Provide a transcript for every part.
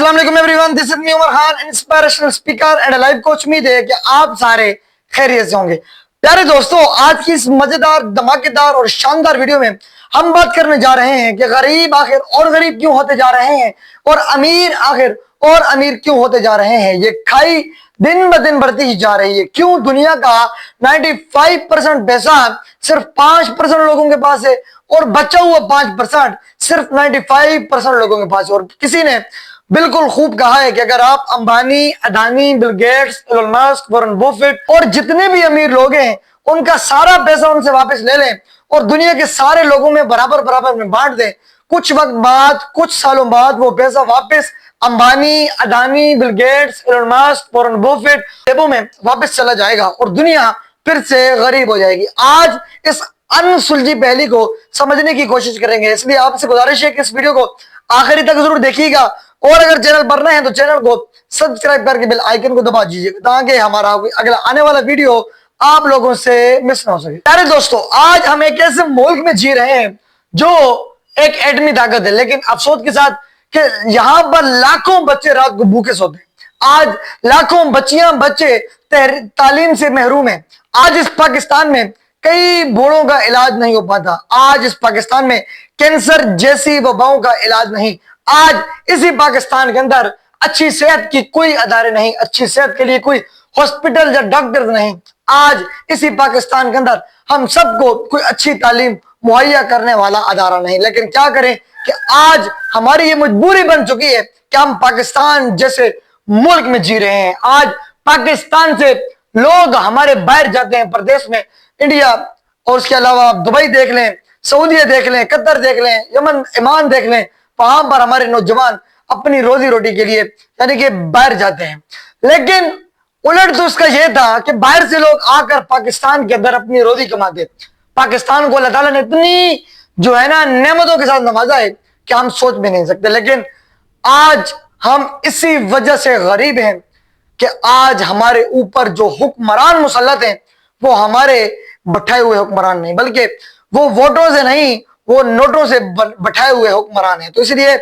अस्सलाम वालेकुम everyone, this is me Umar Khan, inspirational speaker and life coach. उम्मीद है कि आप सारे खैरियत से होंगे। प्यारे दोस्तों, आज की इस मजेदार, धमाकेदार और शानदार वीडियो में हम बात करने जा रहे हैं कि गरीब आखिर और गरीब क्यों होते जा रहे हैं और अमीर आखिर और अमीर क्यों होते जा रहे हैं। ये खाई दिन ब दिन बढ़ती ही जा रही है। क्यों दुनिया का 95% पैसा सिर्फ 5% लोगों के पास है और बचा हुआ 5% सिर्फ 95% लोगों के पास है। और किसी ने बिल्कुल खूब कहा है कि अगर आप Ambani, Adani, Bill Gates, Elon Musk, Warren Buffett और जितने भी अमीर लोग हैं उनका सारा पैसा उनसे वापस ले लें और दुनिया के सारे लोगों में बराबर बराबर में बांट दें, कुछ वक्त बाद, कुछ सालों बाद वो पैसा वापस Ambani, Adani, Bill Gates, Elon Musk, Warren Buffett जेबों में वापस चला जाएगा और दुनिया फिर से गरीब हो जाएगी। आज इस अनसुलझी पहेली को समझने की कोशिश करेंगे, इसलिए आपसे गुजारिश है कि इस वीडियो को आखिरी तक जरूर देखिएगा और अगर चैनल पर नए हैं तो चैनल को सब्सक्राइब करके बेल आइकन को दबा दीजिए ताकि हमारा अगला आने वाला वीडियो आप लोगों से मिस ना हो सके। प्यारे दोस्तों, आज हम एक ऐसे मुल्क में जी रहे हैं जो एक एटमी ताकत है, लेकिन अफसोस के साथ कि यहाँ पर लाखों बच्चे रात को भूखे सोते हैं। आज लाखों बच्चियां, बच्चे तालीम से महरूम हैं। आज इस पाकिस्तान में कई बूढ़ों का इलाज नहीं हो पाता। आज इस पाकिस्तान में कैंसर जैसी वबाओं का इलाज नहीं। आज इसी पाकिस्तान के अंदर अच्छी सेहत की कोई अदारे नहीं, अच्छी सेहत के लिए कोई हॉस्पिटल या डॉक्टर नहीं। आज इसी पाकिस्तान के अंदर हम सबको कोई अच्छी तालीम मुहैया करने वाला अदारा नहीं। लेकिन क्या करें कि आज हमारी ये मजबूरी बन चुकी है कि हम पाकिस्तान जैसे मुल्क में जी रहे हैं। आज पाकिस्तान से लोग हमारे बाहर जाते हैं प्रदेश में, इंडिया और उसके अलावा आप दुबई देख लें, सऊदीया देख लें, कतर देख लें, यमन, ईमान देख लें, वहां पर हमारे नौजवान अपनी रोजी रोटी के लिए यानी कि बाहर जाते हैं। लेकिन उलट तो उसका यह था कि बाहर से लोग आकर पाकिस्तान के अंदर अपनी रोजी कमाते। पाकिस्तान को अल्लाह ताला ने इतनी जो है ना नेमतों के साथ नवाजा है कि हम सोच भी नहीं सकते। लेकिन आज हम इसी वजह से गरीब हैं कि आज हमारे ऊपर जो हुक्मरान मुसल्लत हैं वो हमारे बैठाए हुए हुक्मरान नहीं, बल्कि वो वोटों से नहीं, वो नोटों से बैठाए हुए हुक्मरान हैं। तो इसलिए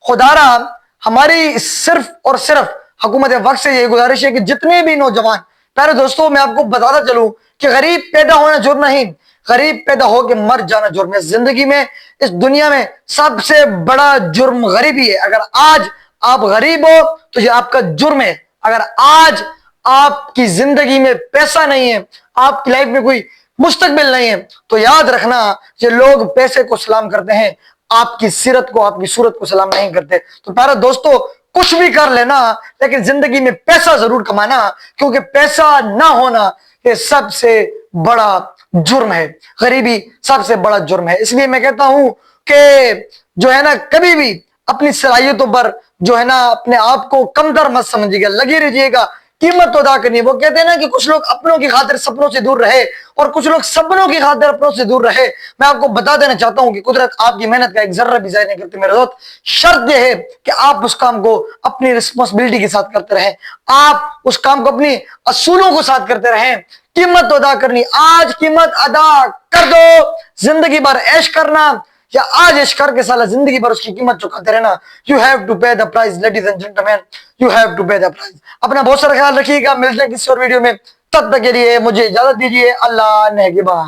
खुदारा हमारी सिर्फ और सिर्फ हुकूमत वक्त से यही गुजारिश है कि जितने भी नौजवान, प्यारे दोस्तों, मैं आपको बताता चलूं कि गरीब पैदा होना जुर्म नहीं, गरीब पैदा होकर मर जाना जुर्म है। जिंदगी में, इस दुनिया में सबसे बड़ा जुर्म गरीबी है। अगर आज आप गरीब हो तो ये आपका जुर्म है। अगर आज आपकी जिंदगी में पैसा नहीं है, आपकी लाइफ में कोई मुस्तकबिल नहीं है, तो याद रखना ये लोग पैसे को सलाम करते हैं, आपकी सीरत को, आपकी सूरत को सलाम नहीं करते। तो प्यारे दोस्तों, कुछ भी कर लेना लेकिन जिंदगी में पैसा जरूर कमाना, क्योंकि पैसा ना होना ये सबसे बड़ा जुर्म है। गरीबी सबसे बड़ा जुर्म है। इसलिए मैं कहता हूं कि जो है ना, कभी भी अपनी सलाहियतों पर जो है ना अपने आप को कमतर मत समझिएगा, लगे रहिएगा, कीमत तो अदा करनी। वो कहते हैं ना कि कुछ लोग अपनों की खातिर सपनों से दूर रहे और कुछ लोग सपनों की खातिर अपनों से दूर रहे। मैं आपको बता देना चाहता हूं कि कुदरत आपकी मेहनत का एक जर्रा भी जाया नहीं करती मेरे दोस्त। शर्त यह है कि आप उस काम को अपनी रिस्पॉन्सिबिलिटी के साथ करते रहें, आप उस काम को अपनी असूलों के साथ करते रहें। कीमत तो अदा करनी, आज कीमत अदा कर दो। जिंदगी भर ऐश करना या आज ऐश करके साला जिंदगी भर उसकी कीमत चुकाते रहना। You have to pay the price ladies and gentleman, you have to pay the price. अपना बहुत सारा ख्याल रखिएगा। मिलते हैं किसी और वीडियो में, तब तक के लिए मुझे इजाजत दीजिए। अल्लाह नेगहबान।